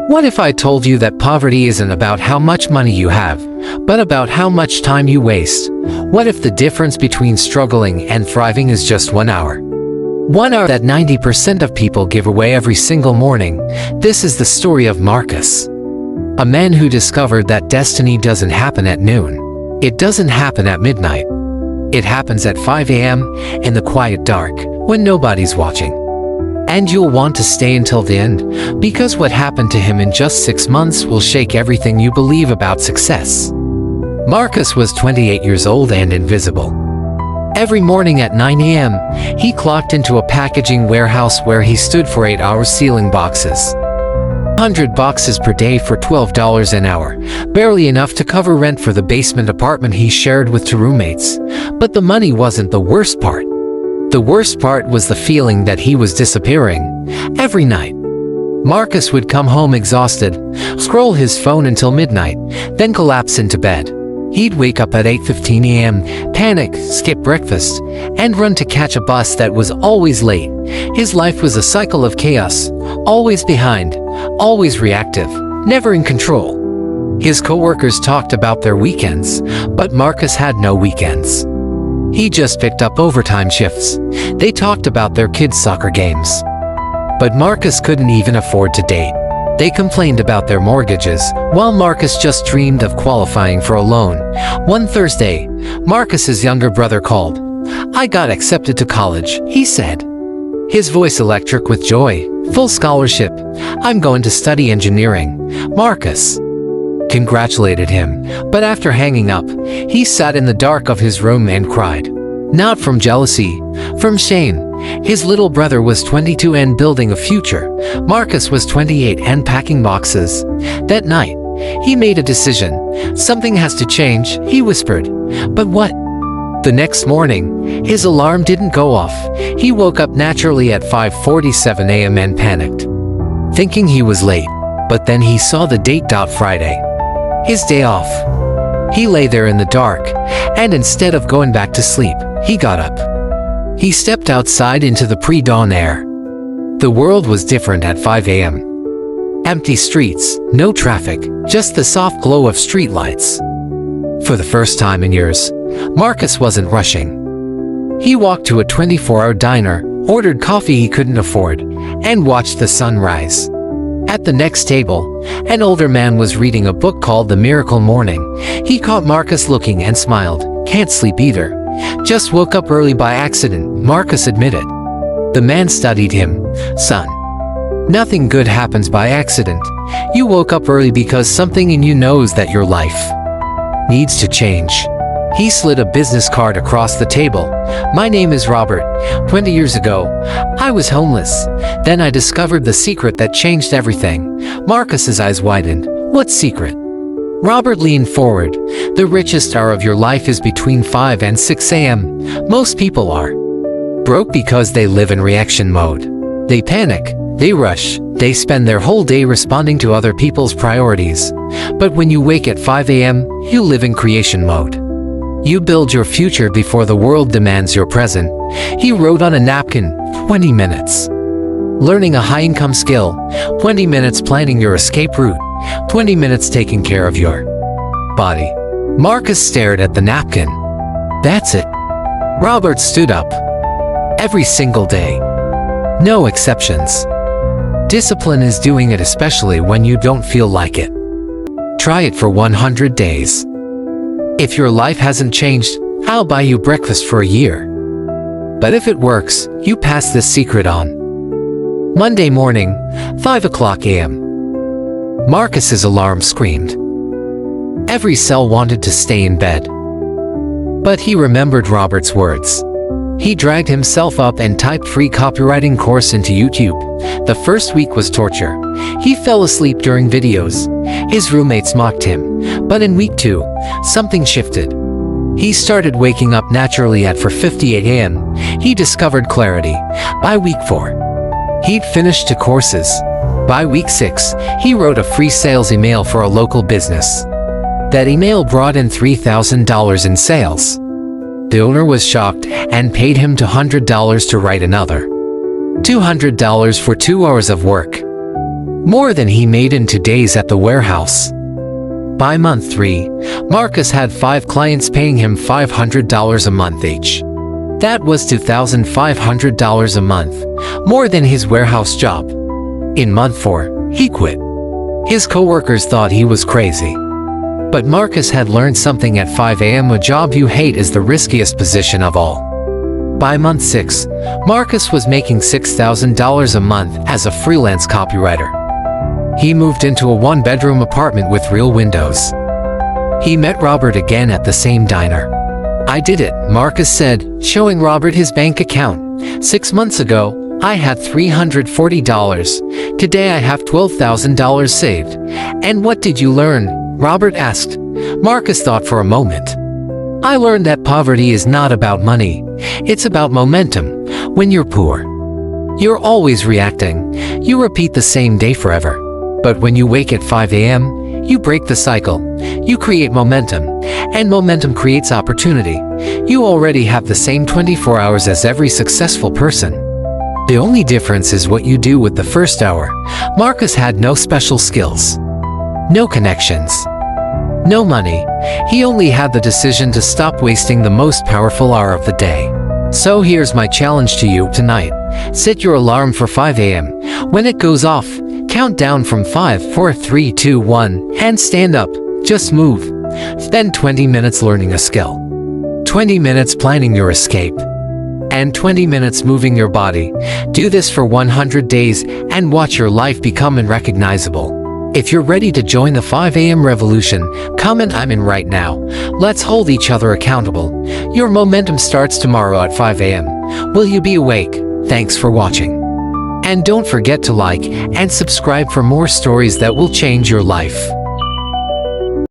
What if I told you that poverty isn't about how much money you have, but about how much time you waste? What if the difference between struggling and thriving is just 1 hour? 1 hour that 90% of people give away every single morning. This is the story of Marcus, a man who discovered that destiny doesn't happen at noon. It doesn't happen at midnight. It happens at 5 a.m. in the quiet dark, when nobody's watching. And you'll want to stay until the end, because what happened to him in just 6 months will shake everything you believe about success. Marcus was 28 years old and invisible. Every morning at 9 a.m., he clocked into a packaging warehouse where he stood for 8 hours sealing boxes. 100 boxes per day for $12 an hour, barely enough to cover rent for the basement apartment he shared with 2 roommates. But the money wasn't the worst part. The worst part was the feeling that he was disappearing. Every night, Marcus would come home exhausted, scroll his phone until midnight, then collapse into bed. He'd wake up at 8:15 a.m., panic, skip breakfast, and run to catch a bus that was always late. His life was a cycle of chaos, always behind, always reactive, never in control. His coworkers talked about their weekends, but Marcus had no weekends. He just picked up overtime shifts. They talked about their kids' soccer games. But Marcus couldn't even afford to date. They complained about their mortgages, while Marcus just dreamed of qualifying for a loan. One Thursday, Marcus's younger brother called. "I got accepted to college," he said, his voice electric with joy. "Full scholarship. I'm going to study engineering." Marcus congratulated him, but after hanging up, he sat in the dark of his room and cried. Not from jealousy, from shame. His little brother was 22 and building a future. Marcus was 28 and packing boxes. That night, he made a decision. "Something has to change," he whispered. But what? The next morning, his alarm didn't go off. He woke up naturally at 5:47 a.m. and panicked, thinking he was late. But then he saw the date. Friday. His day off. He lay there in the dark, and instead of going back to sleep, he got up. He stepped outside into the pre-dawn air. The world was different at 5 a.m. Empty streets, no traffic, just the soft glow of streetlights. For the first time in years, Marcus wasn't rushing. He walked to a 24-hour diner, ordered coffee he couldn't afford, and watched the sun rise. At the next table, an older man was reading a book called The Miracle Morning. He caught Marcus looking and smiled. "Can't sleep either. Just woke up early by accident," Marcus admitted. The man studied him. "Son, nothing good happens by accident. You woke up early because something in you knows that your life needs to change." He slid a business card across the table. "My name is Robert. 20 years ago, I was homeless. Then I discovered the secret that changed everything." Marcus's eyes widened. "What secret?" Robert leaned forward. "The richest hour of your life is between 5 and 6 a.m. Most people are broke because they live in reaction mode. They panic, they rush, they spend their whole day responding to other people's priorities. But when you wake at 5 a.m., you live in creation mode. You build your future before the world demands your present." He wrote on a napkin, 20 minutes. Learning a high-income skill, 20 minutes planning your escape route, 20 minutes taking care of your body. Marcus stared at the napkin. "That's it." Robert stood up. Every single day. No exceptions. Discipline is doing it, especially when you don't feel like it. Try it for 100 days. If your life hasn't changed, I'll buy you breakfast for a year. But if it works, you pass this secret on. Monday morning, 5 o'clock a.m. Marcus's alarm screamed. Every cell wanted to stay in bed. But he remembered Robert's words. He dragged himself up and typed free copywriting course into YouTube. The first week was torture. He fell asleep during videos. His roommates mocked him. But in week 2, something shifted. He started waking up naturally at 4:58 a.m. He discovered clarity. By week 4, he'd finished 2 courses. By week 6, he wrote a free sales email for a local business. That email brought in $3,000 in sales. The owner was shocked and paid him $200 to write another. $200 for 2 hours of work. more than he made in 2 days at the warehouse. By month 3, Marcus had 5 clients paying him $500 a month each. That was $2,500 a month, more than his warehouse job. In month 4, he quit. His coworkers thought he was crazy. But Marcus had learned something at 5 a.m. A job you hate is the riskiest position of all. By month 6, Marcus was making $6,000 a month as a freelance copywriter. He moved into a 1-bedroom apartment with real windows. He met Robert again at the same diner. "I did it," Marcus said, showing Robert his bank account. "6 months ago, I had $340. Today I have $12,000 saved." "And what did you learn?" Robert asked. Marcus thought for a moment. "I learned that poverty is not about money. It's about momentum. When you're poor, you're always reacting. You repeat the same day forever. But when you wake at 5 a.m., you break the cycle. You create momentum. And momentum creates opportunity. You already have the same 24 hours as every successful person. The only difference is what you do with the first hour." Marcus had no special skills, no connections, no money. He only had the decision to stop wasting the most powerful hour of the day. So here's my challenge to you tonight. Set your alarm for 5 a.m. When it goes off, count down from 5, 4, 3, 2, 1, and stand up. Just move. Spend 20 minutes learning a skill, 20 minutes planning your escape, and 20 minutes moving your body. Do this for 100 days and watch your life become unrecognizable. If you're ready to join the 5 a.m. revolution, comment "I'm in" right now. Let's hold each other accountable. Your momentum starts tomorrow at 5 a.m. Will you be awake? Thanks for watching. And don't forget to like and subscribe for more stories that will change your life.